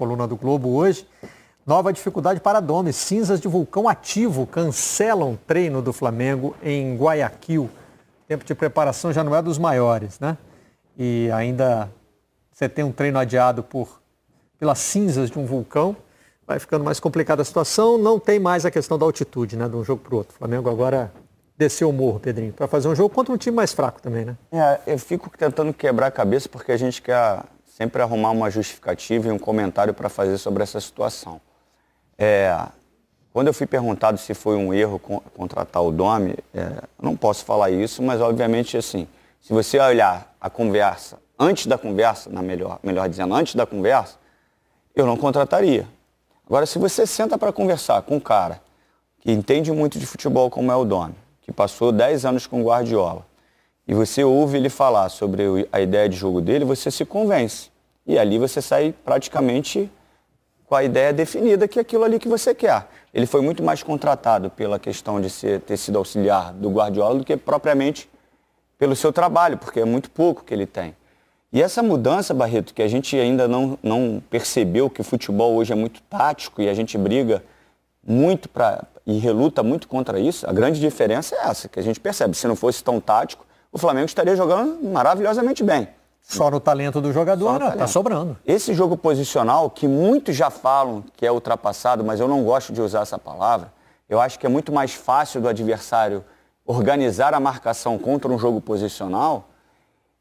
coluna do Globo hoje. Nova dificuldade para Domi. Cinzas de vulcão ativo cancelam treino do Flamengo em Guayaquil. O tempo de preparação já não é dos maiores, né? E ainda você tem um treino adiado pelas cinzas de um vulcão. Vai ficando mais complicada a situação. Não tem mais a questão da altitude, né? De um jogo para o outro. O Flamengo agora desceu o morro, Pedrinho, para fazer um jogo contra um time mais fraco também, né? Eu fico tentando quebrar a cabeça porque a gente quer sempre arrumar uma justificativa e um comentário para fazer sobre essa situação. Quando eu fui perguntado se foi um erro contratar o Domi, não posso falar isso, mas obviamente assim, se você olhar a conversa, antes da conversa, melhor dizendo, antes da conversa, eu não contrataria. Agora, se você senta para conversar com um cara que entende muito de futebol como é o Domi, que passou 10 anos com o Guardiola, e você ouve ele falar sobre a ideia de jogo dele, você se convence. E ali você sai praticamente com a ideia definida que é aquilo ali que você quer. Ele foi muito mais contratado pela questão de ter sido auxiliar do Guardiola do que propriamente pelo seu trabalho, porque é muito pouco que ele tem. E essa mudança, Barreto, que a gente ainda não percebeu que o futebol hoje é muito tático e a gente briga muito e reluta muito contra isso, a grande diferença é essa, que a gente percebe. Se não fosse tão tático, o Flamengo estaria jogando maravilhosamente bem. Só no talento do jogador, tá sobrando. Esse jogo posicional, que muitos já falam que é ultrapassado, mas eu não gosto de usar essa palavra, eu acho que é muito mais fácil do adversário organizar a marcação contra um jogo posicional.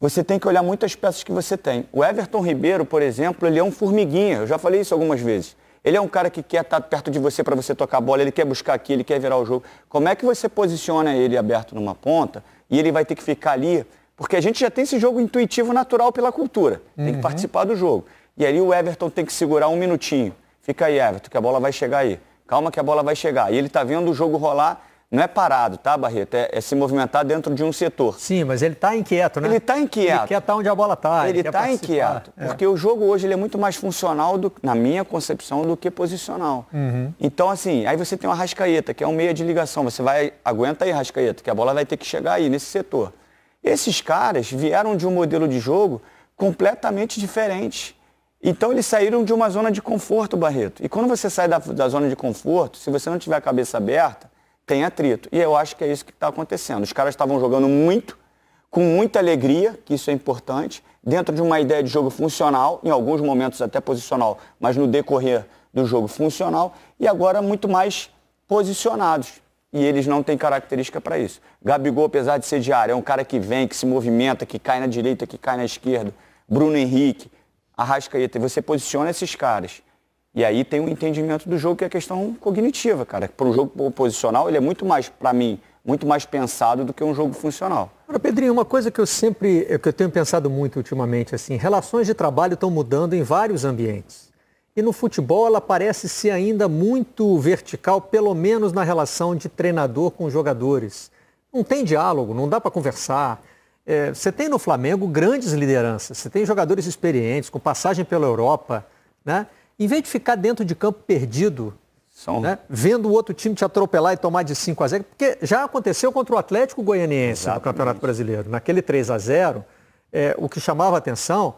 Você tem que olhar muitas peças que você tem. O Everton Ribeiro, por exemplo, ele é um formiguinha, eu já falei isso algumas vezes. Ele é um cara que quer estar perto de você para você tocar a bola, ele quer buscar aqui, ele quer virar o jogo. Como é que você posiciona ele aberto numa ponta e ele vai ter que ficar ali? Porque a gente já tem esse jogo intuitivo natural pela cultura. Tem que participar do jogo. E ali o Everton tem que segurar um minutinho. Fica aí, Everton, que a bola vai chegar aí. Calma que a bola vai chegar. E ele está vendo o jogo rolar, não é parado, tá, Barreto? É se movimentar dentro de um setor. Sim, mas ele está inquieto, né? Ele está inquieto. Ele quer estar onde a bola está. Ele está inquieto. Porque o jogo hoje ele é muito mais funcional, na minha concepção, do que posicional. Então, assim, aí você tem o Arrascaeta, que é um meia de ligação. Aguenta aí, Arrascaeta, que a bola vai ter que chegar aí, nesse setor. Esses caras vieram de um modelo de jogo completamente diferente. Então, eles saíram de uma zona de conforto, Barreto. E quando você sai da zona de conforto, se você não tiver a cabeça aberta, tem atrito. E eu acho que é isso que está acontecendo. Os caras estavam jogando muito, com muita alegria, que isso é importante, dentro de uma ideia de jogo funcional, em alguns momentos até posicional, mas no decorrer do jogo funcional, e agora muito mais posicionados. E eles não têm característica para isso. Gabigol, apesar de ser de área, é um cara que vem, que se movimenta, que cai na direita, que cai na esquerda. Bruno Henrique, Arrascaeta, e você posiciona esses caras. E aí tem um entendimento do jogo que é a questão cognitiva, cara. Para um jogo posicional, ele é muito mais, para mim, muito mais pensado do que um jogo funcional. Agora, Pedrinho, uma coisa que eu tenho pensado muito ultimamente, assim, relações de trabalho estão mudando em vários ambientes. E no futebol ela parece ser ainda muito vertical, pelo menos na relação de treinador com jogadores. Não tem diálogo, não dá para conversar. Você tem no Flamengo grandes lideranças, você tem jogadores experientes, com passagem pela Europa, né? Em vez de ficar dentro de campo perdido, né? Vendo o outro time te atropelar e tomar de 5-0, porque já aconteceu contra o Atlético Goianiense no Campeonato Brasileiro. Naquele 3-0, o que chamava a atenção...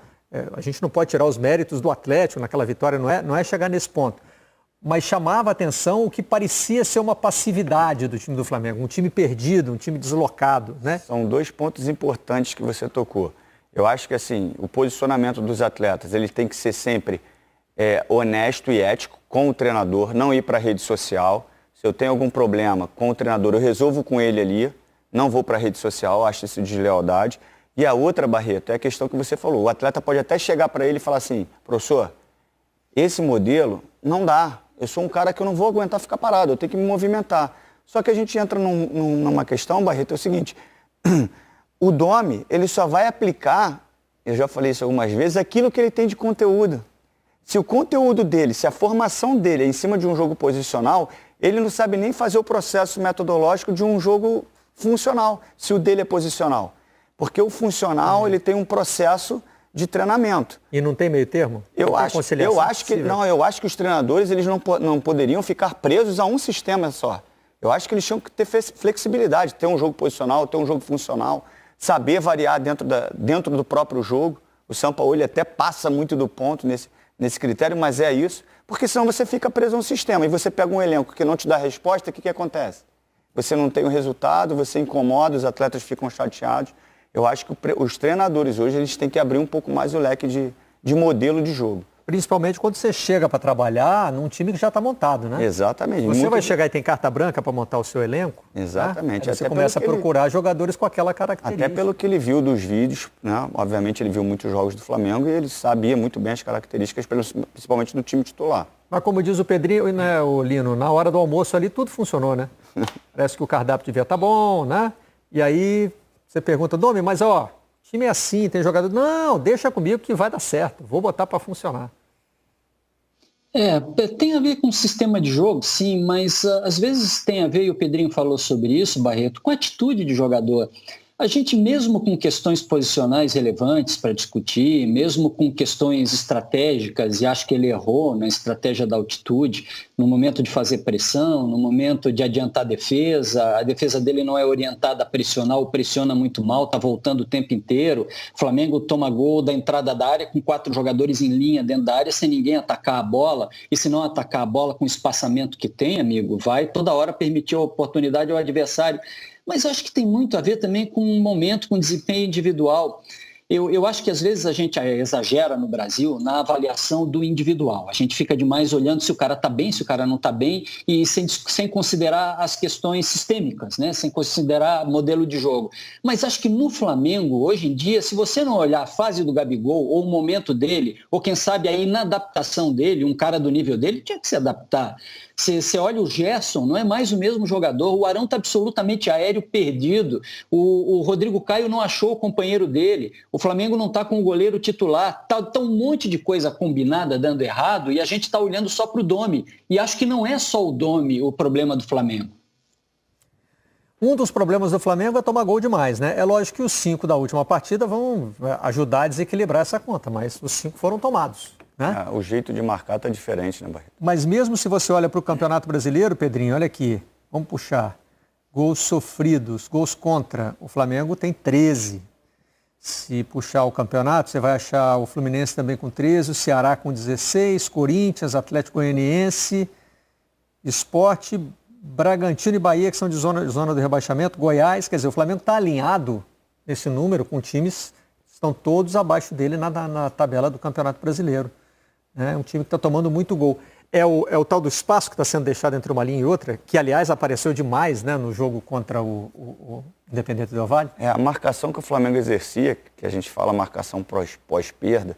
a gente não pode tirar os méritos do Atlético naquela vitória, não é chegar nesse ponto. Mas chamava a atenção o que parecia ser uma passividade do time do Flamengo, um time perdido, um time deslocado, né? São dois pontos importantes que você tocou. Eu acho que assim, o posicionamento dos atletas, ele tem que ser sempre honesto e ético com o treinador, não ir para a rede social. Se eu tenho algum problema com o treinador, eu resolvo com ele ali, não vou para a rede social, acho isso de deslealdade. E a outra, Barreto, é a questão que você falou. O atleta pode até chegar para ele e falar assim, professor, esse modelo não dá. Eu sou um cara que eu não vou aguentar ficar parado, eu tenho que me movimentar. Só que a gente entra numa questão, Barreto, é o seguinte, o Domi, ele só vai aplicar, eu já falei isso algumas vezes, aquilo que ele tem de conteúdo. Se o conteúdo dele, se a formação dele é em cima de um jogo posicional, ele não sabe nem fazer o processo metodológico de um jogo funcional, se o dele é posicional. Porque o funcional, ele tem um processo de treinamento. E não tem meio termo? Eu acho que os treinadores eles não poderiam ficar presos a um sistema só. Eu acho que eles tinham que ter flexibilidade, ter um jogo posicional, ter um jogo funcional, saber variar dentro do próprio jogo. O Sampaoli até passa muito do ponto nesse critério, mas é isso, porque senão você fica preso a um sistema e você pega um elenco que não te dá resposta, o que acontece? Você não tem o resultado, você incomoda, os atletas ficam chateados. Eu acho que os treinadores hoje eles têm que abrir um pouco mais o leque de modelo de jogo. Principalmente quando você chega para trabalhar num time que já está montado, né? Exatamente. Você vai chegar e tem carta branca para montar o seu elenco? Exatamente. Né? Você começa a procurar jogadores com aquela característica. Até pelo que ele viu dos vídeos, né? Obviamente ele viu muitos jogos do Flamengo e ele sabia muito bem as características, principalmente do time titular. Mas como diz o Pedrinho, né, o Lino, na hora do almoço ali tudo funcionou, né? Parece que o cardápio devia estar bom, né? E aí você pergunta, Domi, mas ó, time é assim, tem jogador... Não, deixa comigo que vai dar certo, vou botar para funcionar. Tem a ver com o sistema de jogo, sim, mas às vezes tem a ver, e o Pedrinho falou sobre isso, Barreto, com a atitude de jogador. A gente, mesmo com questões posicionais relevantes para discutir, mesmo com questões estratégicas, e acho que ele errou na estratégia da altitude, no momento de fazer pressão, no momento de adiantar a defesa dele não é orientada a pressionar ou pressiona muito mal, está voltando o tempo inteiro. O Flamengo toma gol da entrada da área com 4 jogadores em linha dentro da área sem ninguém atacar a bola, e se não atacar a bola com o espaçamento que tem, amigo, vai toda hora permitir a oportunidade ao adversário. Mas eu acho que tem muito a ver também com o momento, com o desempenho individual. Eu acho que às vezes a gente exagera no Brasil na avaliação do individual. A gente fica demais olhando se o cara está bem, se o cara não está bem, e sem considerar as questões sistêmicas, né? Sem considerar modelo de jogo. Mas acho que no Flamengo, hoje em dia, se você não olhar a fase do Gabigol, ou o momento dele, ou quem sabe a inadaptação dele, um cara do nível dele tinha que se adaptar. Você olha o Gerson, não é mais o mesmo jogador, o Arão está absolutamente aéreo, perdido, o Rodrigo Caio não achou o companheiro dele, o Flamengo não está com o goleiro titular, tá um monte de coisa combinada dando errado e a gente está olhando só para o Domi. E acho que não é só o Domi o problema do Flamengo. Um dos problemas do Flamengo é tomar gol demais, né? É lógico que os 5 da última partida vão ajudar a desequilibrar essa conta, mas os 5 foram tomados. Né? O jeito de marcar está diferente, né, Barreto? Mas mesmo se você olha para o Campeonato Brasileiro, Pedrinho, olha aqui, vamos puxar. Gols sofridos, gols contra. O Flamengo tem 13. Se puxar o campeonato, você vai achar o Fluminense também com 13, o Ceará com 16, Corinthians, Atlético Goianiense, Sport, Bragantino e Bahia, que são de zona do rebaixamento, Goiás. Quer dizer, o Flamengo está alinhado nesse número com times que estão todos abaixo dele na tabela do Campeonato Brasileiro. É um time que está tomando muito gol. É o tal do espaço que está sendo deixado entre uma linha e outra, que, aliás, apareceu demais, né, no jogo contra o Independente Del Valle. A marcação que o Flamengo exercia, que a gente fala marcação pós-perda,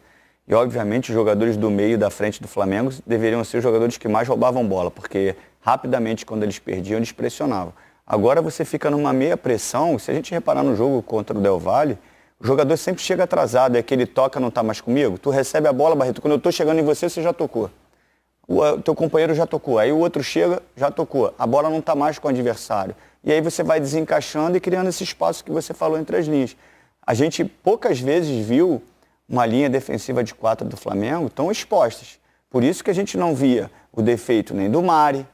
e, obviamente, os jogadores do meio e da frente do Flamengo deveriam ser os jogadores que mais roubavam bola, porque, rapidamente, quando eles perdiam, eles pressionavam. Agora você fica numa meia pressão, se a gente reparar no jogo contra o Del Valle, o jogador sempre chega atrasado, é que ele toca, não está mais comigo, tu recebe a bola, Barreto, quando eu estou chegando em você, você já tocou. O teu companheiro já tocou, aí o outro chega, já tocou. A bola não está mais com o adversário. E aí você vai desencaixando e criando esse espaço que você falou entre as linhas. A gente poucas vezes viu uma linha defensiva de 4 do Flamengo tão expostas. Por isso que a gente não via o defeito nem do Mari,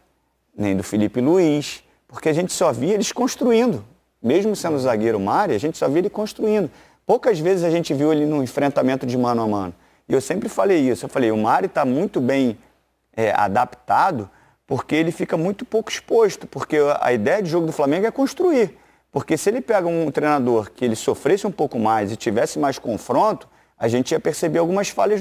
nem do Felipe Luiz, porque a gente só via eles construindo. Mesmo sendo zagueiro Mari, a gente só via ele construindo. Poucas vezes a gente viu ele num enfrentamento de mano a mano. E eu sempre falei isso. Eu falei, o Mari está muito bem adaptado porque ele fica muito pouco exposto. Porque a ideia de jogo do Flamengo é construir. Porque se ele pega um treinador que ele sofresse um pouco mais e tivesse mais confronto, a gente ia perceber algumas falhas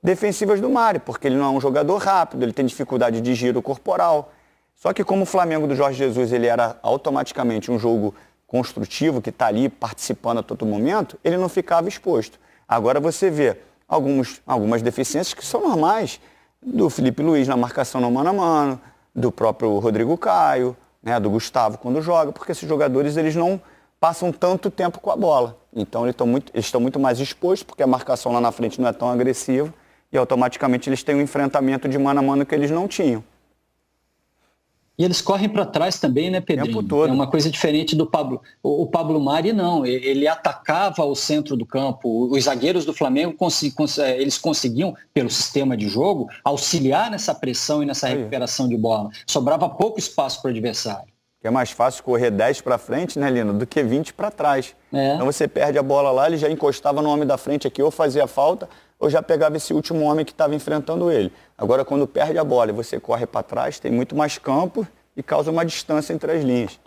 defensivas do Mari. Porque ele não é um jogador rápido, ele tem dificuldade de giro corporal. Só que como o Flamengo do Jorge Jesus ele era automaticamente um jogo construtivo, que está ali participando a todo momento, ele não ficava exposto. Agora você vê algumas deficiências que são normais, do Felipe Luiz na marcação no mano a mano, do próprio Rodrigo Caio, né, do Gustavo quando joga, porque esses jogadores eles não passam tanto tempo com a bola. Então eles estão muito mais expostos, porque a marcação lá na frente não é tão agressiva, e automaticamente eles têm um enfrentamento de mano a mano que eles não tinham. E eles correm para trás também, né, Pedrinho? É uma coisa diferente do Pablo. O Pablo Mari, não. Ele atacava o centro do campo. Os zagueiros do Flamengo, eles conseguiam, pelo sistema de jogo, auxiliar nessa pressão e nessa recuperação de bola. Sobrava pouco espaço para o adversário. É mais fácil correr 10 para frente, né, Lino, do que 20 para trás. Então você perde a bola lá, ele já encostava no homem da frente aqui, ou fazia falta, eu já pegava esse último homem que estava enfrentando ele. Agora, quando perde a bola e você corre para trás, tem muito mais campo e causa uma distância entre as linhas.